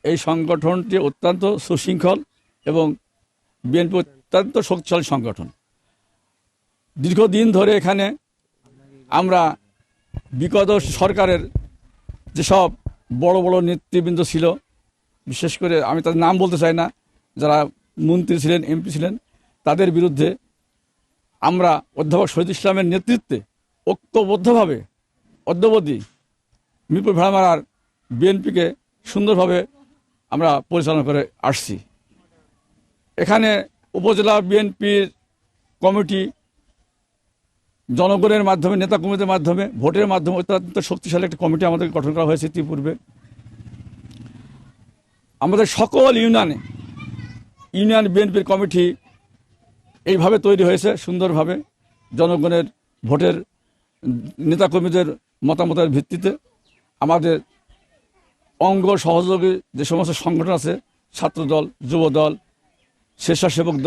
এই সংগঠনটি অত্যন্ত সুশৃঙ্খল এবং বিএনপি অত্যন্ত শক্তিশালী সংগঠন। দীর্ঘদিন ধরে এখানে আমরা বিগত সরকারের যেসব বড় বড় নেতৃবৃন্দ ছিল, বিশেষ করে আমি তাদের নাম বলতে চাই না, যারা মন্ত্রী ছিলেন, এমপি ছিলেন, তাদের বিরুদ্ধে আমরা অধ্যাপক শহীদ ইসলামের নেতৃত্বে ঐক্যবদ্ধভাবে অদ্যাবধি মিরপুর ভেড়ামারার বিএনপিকে সুন্দরভাবে আমরা পরিচালনা করে আসছি। এখানে উপজেলা বিএনপির কমিটি জনগণের মাধ্যমে, নেতা কর্মীদের মাধ্যমে, ভোটের মাধ্যমে অত্যন্ত শক্তিশালী একটা কমিটি আমাদের গঠন করা হয়েছে ইতিপূর্বে। আমাদের সকল ইউনিয়ন বিএনপির কমিটি এইভাবে তৈরি হয়েছে সুন্দরভাবে, জনগণের ভোটের, নেতাকর্মীদের মতামতের ভিত্তিতে। আমাদের অঙ্গ সহযোগী যে সমস্ত সংগঠন আছে, ছাত্রদল, যুবদল, স্বেচ্ছাসেবক দল,